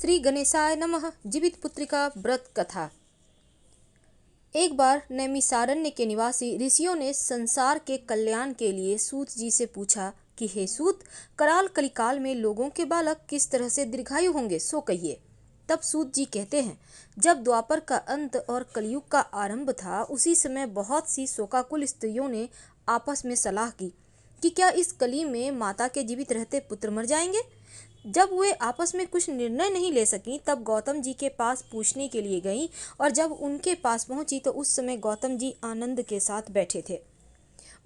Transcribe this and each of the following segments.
श्री गणेशाय नमः। जीवित पुत्रिका व्रत कथा। एक बार नैमिषारण्य के निवासी ऋषियों ने संसार के कल्याण के लिए सूत जी से पूछा कि हे सूत, कराल कलिकाल में लोगों के बालक किस तरह से दीर्घायु होंगे, सो कहिए। तब सूत जी कहते हैं, जब द्वापर का अंत और कलयुग का आरंभ था, उसी समय बहुत सी शोकाकुल स्त्रियों ने आपस में सलाह की कि क्या इस कली में माता के जीवित रहते पुत्र मर जाएंगे। जब वे आपस में कुछ निर्णय नहीं ले सकी, तब गौतम जी के पास पूछने के लिए गईं, और जब उनके पास पहुंची तो उस समय गौतम जी आनंद के साथ बैठे थे।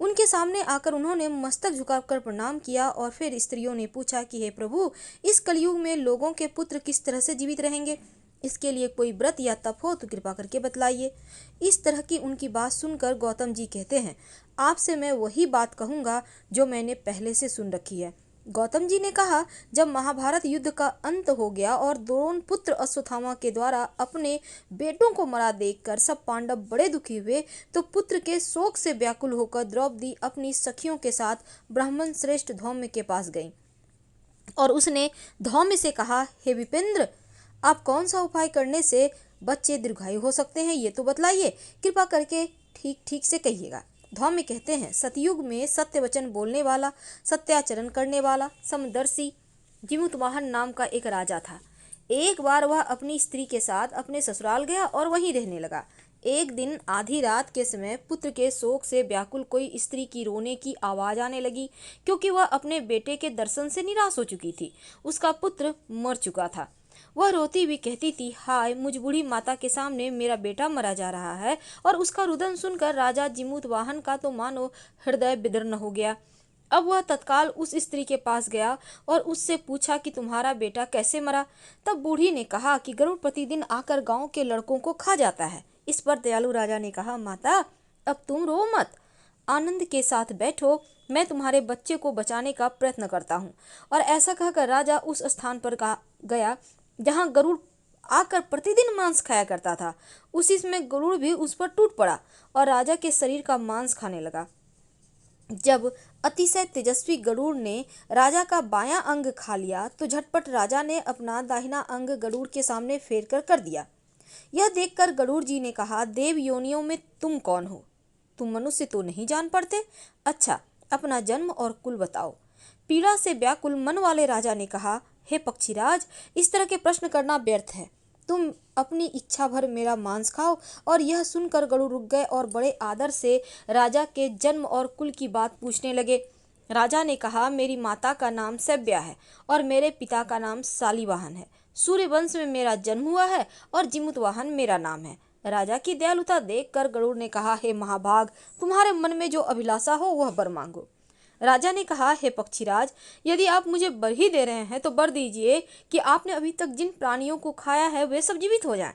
उनके सामने आकर उन्होंने मस्तक झुकाकर प्रणाम किया और फिर स्त्रियों ने पूछा कि हे प्रभु, इस कलयुग में लोगों के पुत्र किस तरह से जीवित रहेंगे, इसके लिए कोई व्रत या तप हो तो कृपा करके बतलाइए। इस तरह की उनकी बात सुनकर गौतम जी कहते हैं, आपसे मैं वही बात कहूँगा जो मैंने पहले से सुन रखी है। गौतम जी ने कहा, जब महाभारत युद्ध का अंत हो गया और द्रोण पुत्र अश्वत्थामा के द्वारा अपने बेटों को मरा देखकर सब पांडव बड़े दुखी हुए, तो पुत्र के शोक से व्याकुल होकर द्रौपदी अपनी सखियों के साथ ब्राह्मण श्रेष्ठ धौम्य के पास गई और उसने धौम्य से कहा, हे विपेंद्र, आप कौन सा उपाय करने से बच्चे दीर्घायु हो सकते हैं, ये तो बतलाइए, कृपा करके ठीक ठीक से कहिएगा। धौम्य कहते हैं, सतयुग में सत्य वचन बोलने वाला, सत्याचरण करने वाला, समदर्शी जिमुतवाहन नाम का एक राजा था। एक बार वह अपनी स्त्री के साथ अपने ससुराल गया और वहीं रहने लगा। एक दिन आधी रात के समय पुत्र के शोक से व्याकुल कोई स्त्री की रोने की आवाज आने लगी, क्योंकि वह अपने बेटे के दर्शन से निराश हो चुकी थी। उसका पुत्र मर चुका था। वह रोती हुई कहती थी, हाय, मुझ बूढ़ी माता के सामने मेरा बेटा मरा जा रहा है। और उसका रुदन सुनकर राजा जिमुतवाहन का तो मानो हृदय विदीर्ण हो गया। अब वह तत्काल उस स्त्री के पास गया और उससे पूछा कि तुम्हारा बेटा कैसे मरा। तब बूढ़ी ने कहा कि गरुड़ प्रतिदिन आकर गांव के लड़कों को खा जाता है। इस पर दयालु राजा ने कहा, माता, अब तुम रो मत, आनंद के साथ बैठो, मैं तुम्हारे बच्चे को बचाने का प्रयत्न करता हूँ। और ऐसा कहकर राजा उस स्थान पर गया जहाँ गरुड़ आकर प्रतिदिन मांस खाया करता था। उसी समय गरुड़ भी उस पर टूट पड़ा और राजा के शरीर का मांस खाने लगा। जब अतिशय तेजस्वी गरुड़ ने राजा का बायां अंग खा लिया, तो झटपट राजा ने अपना दाहिना अंग गरुड़ के सामने फेर कर दिया। यह देखकर गरुड़ जी ने कहा, देव योनियों में तुम कौन हो? तुम मनुष्य तो नहीं जान पड़ते। अच्छा, अपना जन्म और कुल बताओ। पीड़ा से व्याकुल मन वाले राजा ने कहा, हे पक्षीराज, इस तरह के प्रश्न करना व्यर्थ है। तुम अपनी इच्छा भर मेरा मांस खाओ। और यह सुनकर गरुड़ रुक गए और बड़े आदर से राजा के जन्म और कुल की बात पूछने लगे। राजा ने कहा, मेरी माता का नाम सव्या है और मेरे पिता का नाम शालिवाहन है। सूर्य वंश में मेरा जन्म हुआ है और जिमुतवाहन मेरा नाम है। राजा की दयालुता देखकर गरुड़ ने कहा, हे महाभाग, तुम्हारे मन में जो अभिलाषा हो वह वर मांगो। राजा ने कहा, हे पक्षीराज, यदि आप मुझे वर ही दे रहे हैं तो वर दीजिए कि आपने अभी तक जिन प्राणियों को खाया है वे सब जीवित हो जाएं।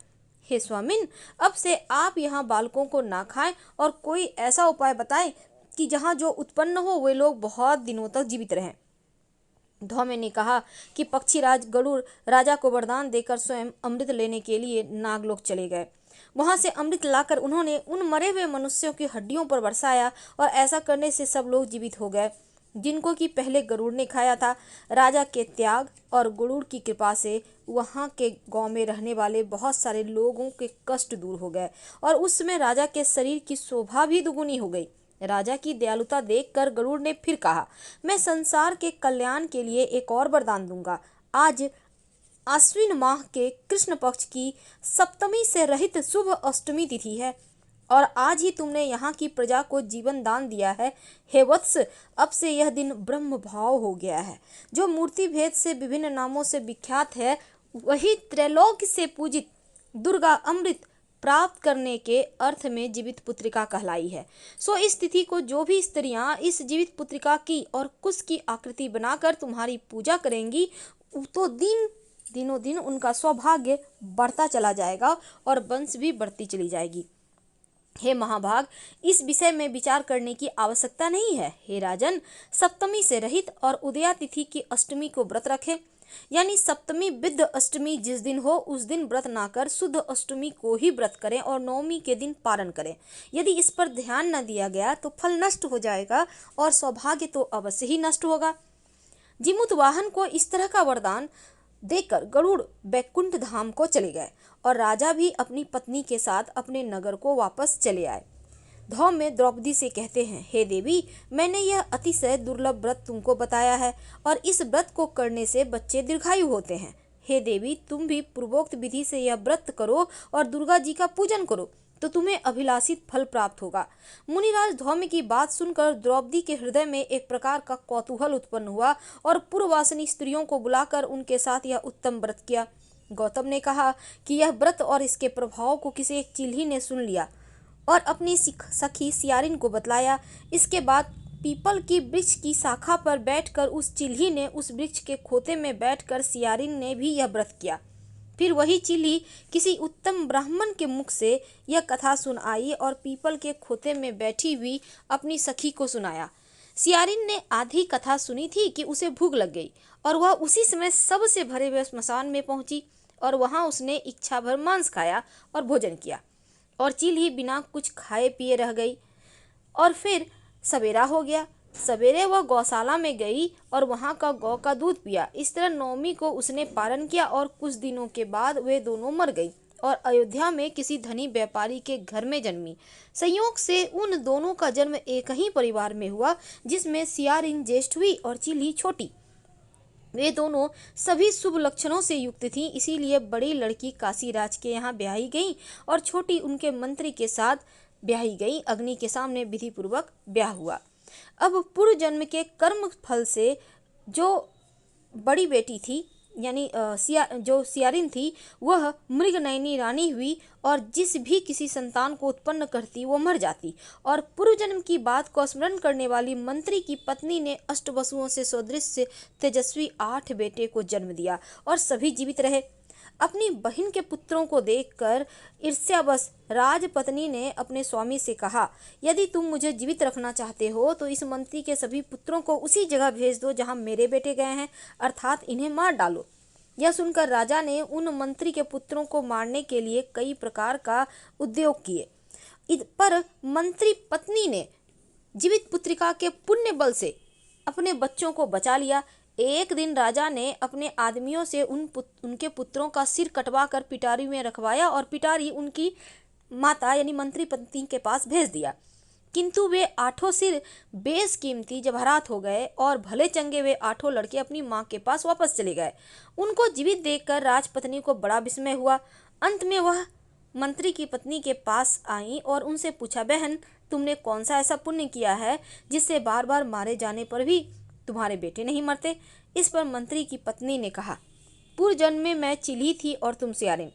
हे स्वामिन, अब से आप यहाँ बालकों को ना खाएं और कोई ऐसा उपाय बताएं कि जहाँ जो उत्पन्न हो वे लोग बहुत दिनों तक जीवित रहें। धौम्य ने कहा कि पक्षीराज गरुड़ राजा को वरदान देकर स्वयं अमृत लेने के लिए नागलोक चले गए। वहां से अमृत लाकर उन्होंने उन मरे हुए मनुष्यों की हड्डियों पर बरसाया और ऐसा करने से सब लोग जीवित हो गए जिनको कि पहले गरुड़ ने खाया था। राजा के त्याग और गरुड़ की कृपा से वहां के गांव में रहने वाले बहुत सारे लोगों के कष्ट दूर हो गए और उस समय राजा के शरीर की शोभा भी दुगुनी हो गई। राजा की दयालुता देखकर गरुड़ ने फिर कहा, मैं संसार के कल्याण के लिए एक और वरदान दूंगा। आज आश्विन माह के कृष्ण पक्ष की सप्तमी से रहित शुभ अष्टमी तिथि है और आज ही तुमने यहाँ की प्रजा को जीवन दान दिया है। हे वत्स, अब से यह दिन ब्रह्म भाव हो गया है। जो मूर्ति भेद से विभिन्न नामों से विख्यात है, वही त्रैलोक्य से पूजित दुर्गा अमृत प्राप्त करने के अर्थ में जीवित पुत्रिका कहलाई है। सो इस तिथि को जो भी स्त्रियां इस जीवित पुत्रिका की और कुश की आकृति बनाकर तुम्हारी पूजा करेंगी, तो दिनों दिन उनका सौभाग्य बढ़ता चला जाएगा और वंश भी बढ़ती चली जाएगी। हे महाभाग, इस विषय में विचार करने की आवश्यकता नहीं है। हे राजन, सप्तमी से रहित और उदया तिथि की अष्टमी को व्रत रखें, यानी सप्तमी विद्ध अष्टमी जिस दिन हो उस दिन व्रत ना कर शुद्ध अष्टमी को ही व्रत करें और नवमी के दिन पारण करें। यदि इस पर ध्यान न दिया गया तो फल नष्ट हो जाएगा और सौभाग्य तो अवश्य ही नष्ट होगा। जिमुतवाहन को इस तरह का वरदान देकर गरुड़ बैकुंठ धाम को चले गए और राजा भी अपनी पत्नी के साथ अपने नगर को वापस चले आए। धौम में द्रौपदी से कहते हैं, हे देवी, मैंने यह अतिशय दुर्लभ व्रत तुमको बताया है और इस व्रत को करने से बच्चे दीर्घायु होते हैं। हे देवी, तुम भी पूर्वोक्त विधि से यह व्रत करो और दुर्गा जी का पूजन करो तो तुम्हें अभिलाषित फल प्राप्त होगा। मुनिराज धौम्य की बात सुनकर द्रौपदी के हृदय में एक प्रकार का कौतूहल उत्पन्न हुआ और पूर्ववासिनी स्त्रियों को बुलाकर उनके साथ यह उत्तम व्रत किया। गौतम ने कहा कि यह व्रत और इसके प्रभाव को किसी एक चिल्ही ने सुन लिया और अपनी सखी सियारिन को बतलाया। इसके बाद पीपल की वृक्ष की शाखा पर बैठकर उस चिल्ही ने उस वृक्ष के खोते में बैठकर सियारिन ने भी यह व्रत किया। फिर वही चिल्ही किसी उत्तम ब्राह्मण के मुख से यह कथा सुन आई और पीपल के खोते में बैठी हुई अपनी सखी को सुनाया। सियारिन ने आधी कथा सुनी थी कि उसे भूख लग गई और वह उसी समय सबसे भरे हुए श्मशान में पहुंची और वहां उसने इच्छा भर मांस खाया और भोजन किया और चिल्ही बिना कुछ खाए पिए रह गई। और फिर सवेरा हो गया। सवेरे वह गौशाला में गई और वहां का गौ का दूध पिया। इस तरह नवमी को उसने पारण किया और कुछ दिनों के बाद वे दोनों मर गई और अयोध्या में किसी धनी व्यापारी के घर में जन्मी। संयोग से उन दोनों का जन्म एक ही परिवार में हुआ जिसमें सियारिन ज्येष्ठ हुई और चिल्ही छोटी। वे दोनों सभी शुभ लक्षणों से युक्त थीं, इसीलिए बड़ी लड़की काशीराज के यहाँ ब्याही गई और छोटी उनके मंत्री के साथ ब्याही गई। अग्नि के सामने विधि पूर्वक ब्याह हुआ। अब पूर्व जन्म के कर्म फल से जो बड़ी बेटी थी यानी जो सियारिन थी वह मृगनयनी रानी हुई और जिस भी किसी संतान को उत्पन्न करती वो मर जाती। और पूर्व जन्म की बात को स्मरण करने वाली मंत्री की पत्नी ने अष्टवसुओं से सदृश तेजस्वी 8 बेटे को जन्म दिया और सभी जीवित रहे। अपनी बहन के पुत्रों को देखकर ईर्ष्यावश राजपत्नी ने अपने स्वामी से कहा, यदि तुम मुझे जीवित रखना चाहते हो तो इस मंत्री के सभी पुत्रों को उसी जगह भेज दो जहां मेरे बेटे गए हैं, अर्थात इन्हें मार डालो। यह सुनकर राजा ने उन मंत्री के पुत्रों को मारने के लिए कई प्रकार का उद्योग किए, पर मंत्री पत्नी ने जीवित पुत्रिका के पुण्य बल से अपने बच्चों को बचा लिया। एक दिन राजा ने अपने आदमियों से उनके पुत्रों का सिर कटवा कर पिटारी में रखवाया और पिटारी उनकी माता यानी मंत्री पत्नी के पास भेज दिया। किंतु वे 8 सिर बेशकीमती जवाहरात हो गए और भले चंगे वे 8 लड़के अपनी माँ के पास वापस चले गए। उनको जीवित देखकर राजपत्नी को बड़ा विस्मय हुआ। अंत में वह मंत्री की पत्नी के पास आई और उनसे पूछा, बहन, तुमने कौन सा ऐसा पुण्य किया है जिससे बार बार मारे जाने पर भी तुम्हारे बेटे नहीं मरते? इस पर मंत्री की पत्नी ने कहा, पूर्व जन्म में मैं चिल्ही थी और तुम सियारिन,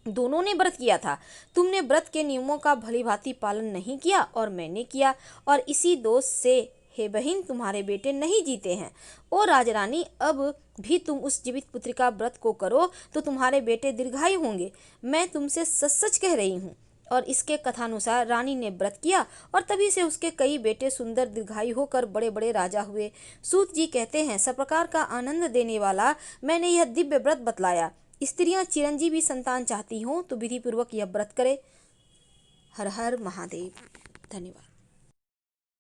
दोनों ने व्रत किया था। तुमने व्रत के नियमों का भलीभांति पालन नहीं किया और मैंने किया, और इसी दोष से हे बहन तुम्हारे बेटे नहीं जीते हैं। ओ राजरानी, अब भी तुम उस जीवित पुत्री का व्रत को करो तो तुम्हारे बेटे दीर्घायु होंगे। मैं तुमसे सच सच कह रही हूँ। और इसके कथानुसार रानी ने व्रत किया और तभी से उसके कई बेटे सुंदर दीर्घायु होकर बड़े बड़े राजा हुए। सूत जी कहते हैं, सब प्रकार का आनंद देने वाला मैंने यह दिव्य व्रत बतलाया। स्त्रियां चिरंजीवी संतान चाहती हों तो विधि पूर्वक यह व्रत करे। हर हर महादेव। धन्यवाद।